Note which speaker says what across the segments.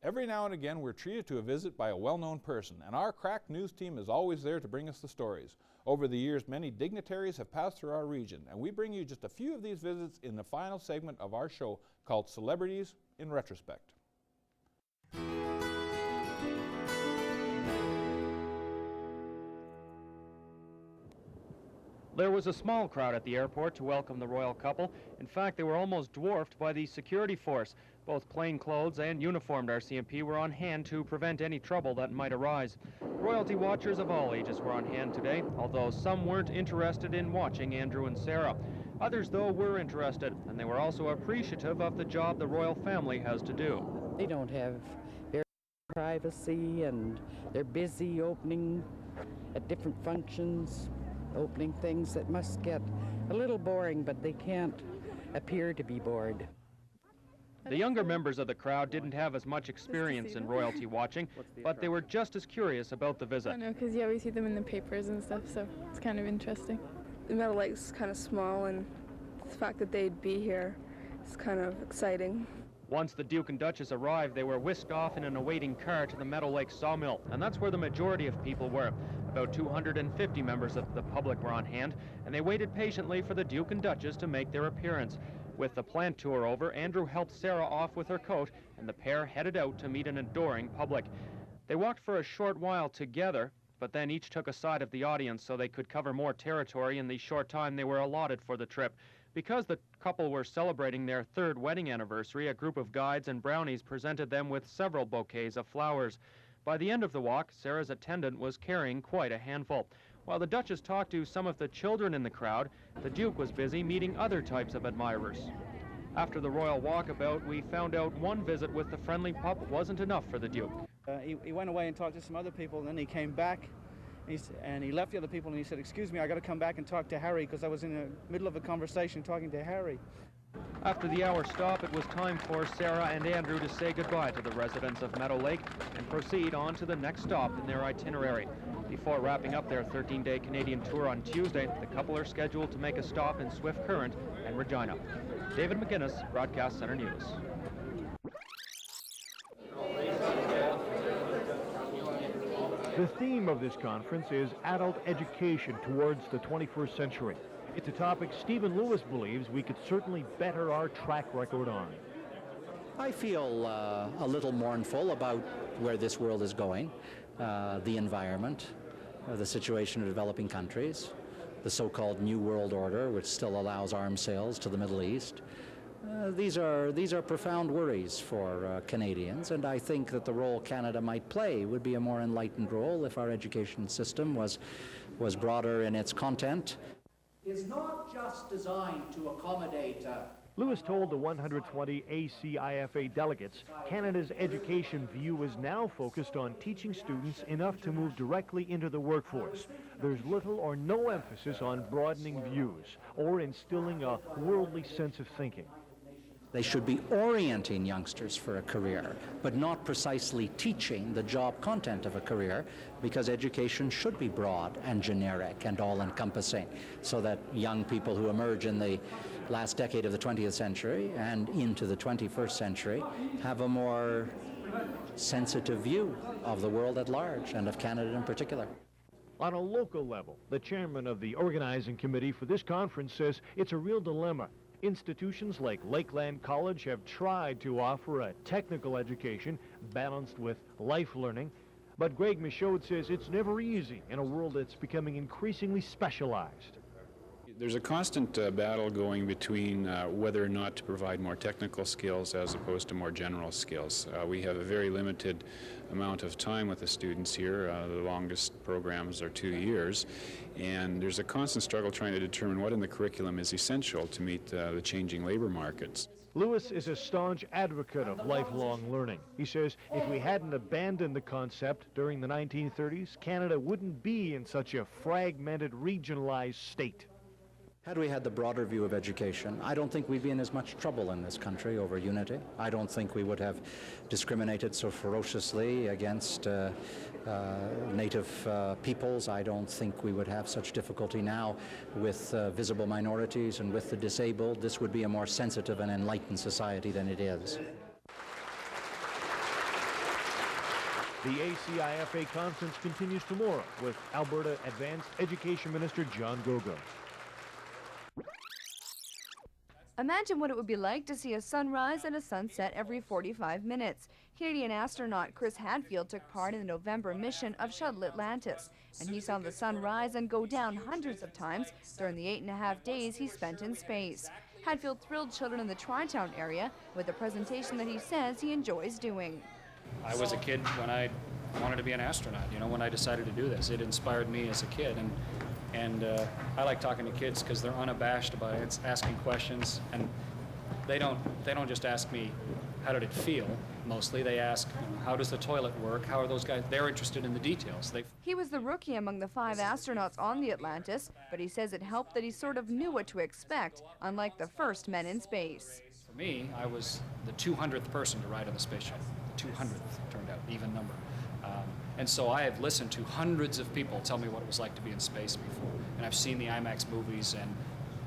Speaker 1: Every now and again, we're treated to a visit by a well-known person, and our crack news team is always there to bring us the stories. Over the years, many dignitaries have passed through our region, and we bring you just a few of these visits in the final segment of our show called Celebrities in Retrospect.
Speaker 2: There was a small crowd at the airport to welcome the royal couple. In fact, they were almost dwarfed by the security force. Both plainclothes and uniformed RCMP were on hand to prevent any trouble that might arise. Royalty watchers of all ages were on hand today, although some weren't interested in watching Andrew and Sarah. Others, though, were interested, and they were also appreciative of the job the royal family has to do.
Speaker 3: They don't have very privacy, and they're busy opening at different functions, opening things that must get a little boring, but they can't appear to be bored.
Speaker 2: The younger members of the crowd didn't have as much experience in royalty watching, but they were just as curious about the visit.
Speaker 4: I know, because you always see them in the papers and stuff, so it's kind of interesting.
Speaker 5: The Meadow Lake's kind of small, and the fact that they'd be here is kind of exciting.
Speaker 2: Once the Duke and Duchess arrived, they were whisked off in an awaiting car to the Meadow Lake sawmill, and that's where the majority of people were. About 250 members of the public were on hand, and they waited patiently for the Duke and Duchess to make their appearance. With the plant tour over, Andrew helped Sarah off with her coat, and the pair headed out to meet an adoring public. They walked for a short while together, but then each took a side of the audience so they could cover more territory in the short time they were allotted for the trip. Because the couple were celebrating their third wedding anniversary, a group of guides and brownies presented them with several bouquets of flowers. By the end of the walk, Sarah's attendant was carrying quite a handful. While the Duchess talked to some of the children in the crowd, the Duke was busy meeting other types of admirers. After the royal walkabout, we found out one visit with the friendly pup wasn't enough for the Duke.
Speaker 6: He went away and talked to some other people, and then he came back, and he left the other people, and he said, "Excuse me, I got to come back and talk to Harry," because I was in the middle of a conversation talking to Harry.
Speaker 2: After the hour stop, it was time for Sarah and Andrew to say goodbye to the residents of Meadow Lake and proceed on to the next stop in their itinerary. Before wrapping up their 13-day Canadian tour on Tuesday, the couple are scheduled to make a stop in Swift Current and Regina. David McGuinness, Broadcast Center News.
Speaker 7: The theme of this conference is adult education towards the 21st century. It's a topic Stephen Lewis believes we could certainly better our track record on.
Speaker 8: I feel a little mournful about where this world is going, the environment, the situation of developing countries, the so-called New World Order, which still allows arms sales to the Middle East. These are profound worries for Canadians, and I think that the role Canada might play would be a more enlightened role if our education system was broader in its content.
Speaker 9: Is not just designed to accommodate
Speaker 7: Lewis told the 120 ACIFA delegates Canada's education view is now focused on teaching students enough to move directly into the workforce. There's little or no emphasis on broadening views or instilling a worldly sense of thinking.
Speaker 8: They should be orienting youngsters for a career, but not precisely teaching the job content of a career, because education should be broad and generic and all-encompassing, so that young people who emerge in the last decade of the 20th century and into the 21st century have a more sensitive view of the world at large and of Canada in particular.
Speaker 7: On a local level, the chairman of the organizing committee for this conference says it's a real dilemma. Institutions like Lakeland College have tried to offer a technical education balanced with life learning, but Greg Michaud says it's never easy in a world that's becoming increasingly specialized.
Speaker 10: There's a constant battle going between whether or not to provide more technical skills as opposed to more general skills. We have a very limited amount of time with the students here. The longest programs are 2 years, and there's a constant struggle trying to determine what in the curriculum is essential to meet the changing labor markets.
Speaker 7: Lewis is a staunch advocate of lifelong learning. He says if we hadn't abandoned the concept during the 1930s, Canada wouldn't be in such a fragmented, regionalized state.
Speaker 8: Had we had the broader view of education, I don't think we'd be in as much trouble in this country over unity. I don't think we would have discriminated so ferociously against native peoples. I don't think we would have such difficulty now with visible minorities and with the disabled. This would be a more sensitive and enlightened society than it is.
Speaker 7: The ACIFA conference continues tomorrow with Alberta Advanced Education Minister John Gogo.
Speaker 11: Imagine what it would be like to see a sunrise and a sunset every 45 minutes. Canadian astronaut Chris Hadfield took part in the November mission of Shuttle Atlantis, and he saw the sun rise and go down hundreds of times during the 8.5 days he spent in space. Hadfield thrilled children in the Tri-Town area with a presentation that he says he enjoys doing.
Speaker 12: I was a kid when I wanted to be an astronaut, you know, when I decided to do this. It inspired me as a kid, and I like talking to kids because they're unabashed about it, asking questions, and they don't just ask me, how did it feel? Mostly they ask, how does the toilet work? How are those guys? They're interested in the details.
Speaker 11: He was the rookie among the 5 astronauts on the Atlantis, but he says it helped that he sort of knew what to expect, unlike the first men in space.
Speaker 12: For me, I was the 200th person to ride on the space shuttle. The 200th turned out, even number. And so I have listened to hundreds of people tell me what it was like to be in space before. And I've seen the IMAX movies and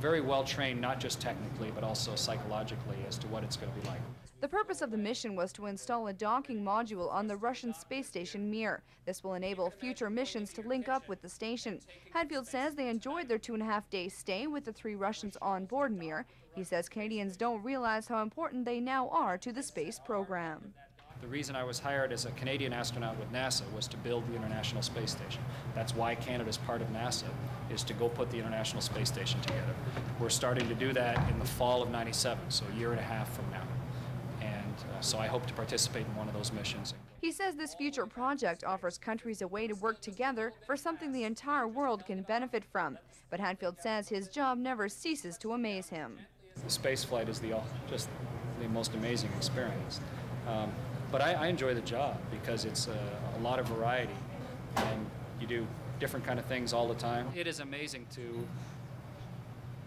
Speaker 12: very well trained, not just technically, but also psychologically as to what it's going to be like.
Speaker 11: The purpose of the mission was to install a docking module on the Russian space station Mir. This will enable future missions to link up with the station. Hadfield says they enjoyed their 2.5-day stay with the 3 Russians on board Mir. He says Canadians don't realize how important they now are to the space program.
Speaker 12: The reason I was hired as a Canadian astronaut with NASA was to build the International Space Station. That's why Canada's part of NASA, is to go put the International Space Station together. We're starting to do that in the fall of '97, so a year and a half from now. And so I hope to participate in one of those missions.
Speaker 11: He says this future project offers countries a way to work together for something the entire world can benefit from. But Hadfield says his job never ceases to amaze him.
Speaker 12: The space flight is just the most amazing experience. But I enjoy the job because it's a lot of variety, and you do different kind of things all the time. It is amazing to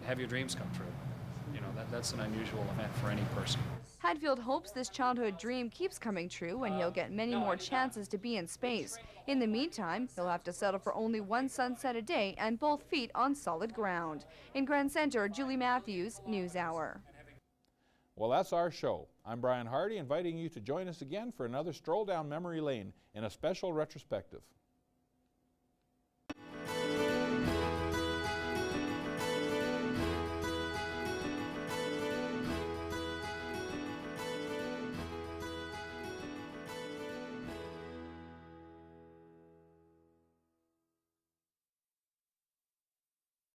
Speaker 12: have your dreams come true. You know, that's an unusual event for any person.
Speaker 11: Hadfield hopes this childhood dream keeps coming true and he'll get many more chances to be in space. In the meantime, he'll have to settle for only 1 sunset a day and both feet on solid ground. In Grand Center, Julie Matthews, NewsHour.
Speaker 1: Well, that's our show. I'm Brian Hardy, inviting you to join us again for another stroll down memory lane in a special retrospective.